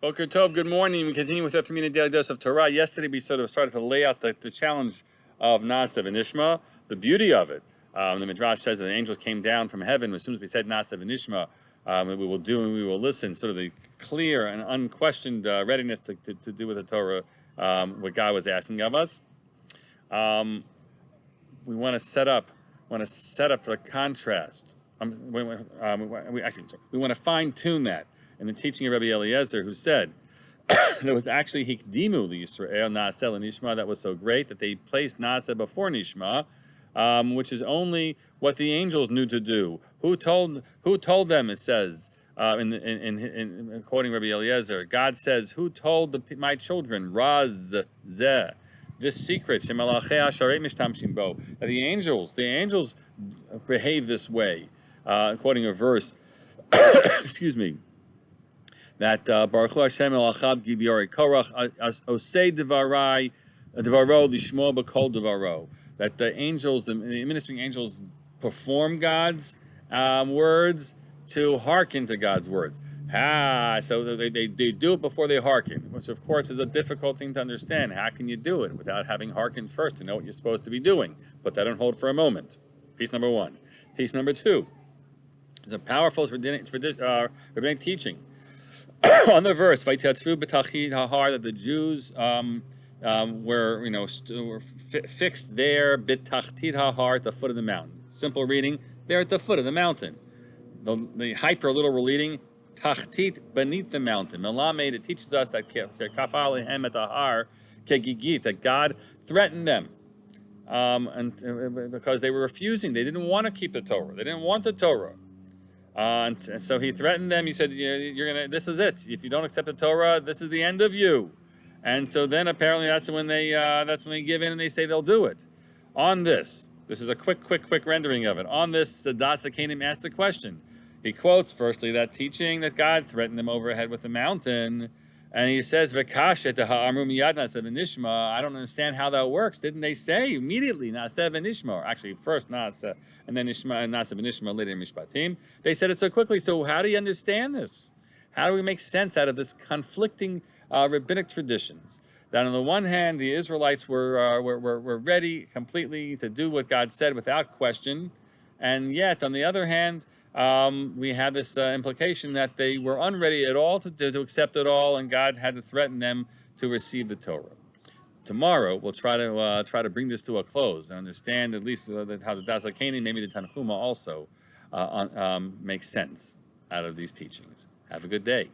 Boker Tov, good morning. We continue with our daily dose of Torah. Yesterday we sort of started to lay out the challenge of Naaseh and Ishma, the beauty of it. The Midrash says that the angels came down from heaven as soon as we said Naaseh and Ishma, we will do and we will listen. Sort of the clear and unquestioned readiness to do with the Torah, what God was asking of us. We want to set up a contrast. We want to fine tune that in the teaching of Rabbi Eliezer, who said that it was actually Hikdimu the Yisrael Naaseh and Nishma that was so great that they placed Naaseh before Nishma, which is only what the angels knew to do. Who told them? It says in quoting Rabbi Eliezer, God says, "Who told my children Raz Zeh?" This secret, that the angels behave this way. Quoting a verse, excuse me, that Baruch Hu Hashem Elachad Gibiorei Korach Osei Devaro Lishmo B'Kol Devaro. That the angels, the ministering angels, perform God's words to hearken to God's words. So they do it before they hearken, which of course is a difficult thing to understand. How can you do it without having hearkened first to know what you're supposed to be doing? Put that on hold for a moment. Piece number one. Piece number two is a powerful rabbinic teaching on the verse that the Jews were fixed there bitachtit hahar at the foot of the mountain. Simple reading, they're at the foot of the mountain. The hyper literal reading, tachtit, beneath the mountain. Melamed, it teaches us that kafal lehem et ahar kegigit, that God threatened them, and because they were refusing, they didn't want to keep the Torah, they didn't want the Torah, and so He threatened them. He said, "You're gonna. This is it. If you don't accept the Torah, this is the end of you." And so then apparently that's when they give in and they say they'll do it. On this is a quick rendering of it. On this, Naaseh Kanim asked the question. He quotes, firstly, that teaching that God threatened them overhead with the mountain. And he says, V'kashet ha'amru miyad Naaseh v'nishma. I don't understand how that works. Didn't they say immediately Naaseh v'nishma? Or actually, first Naaseh, and then Naaseh v'nishma later in Mishpatim. They said it so quickly. So how do you understand this? How do we make sense out of this conflicting rabbinic traditions? That on the one hand, the Israelites were ready completely to do what God said without question. And yet, on the other hand, we have this implication that they were unready at all to accept it all, and God had to threaten them to receive the Torah. Tomorrow, we'll try to bring this to a close and understand at least how the Naaseh Kanim, maybe the Tanchuma also, makes sense out of these teachings. Have a good day.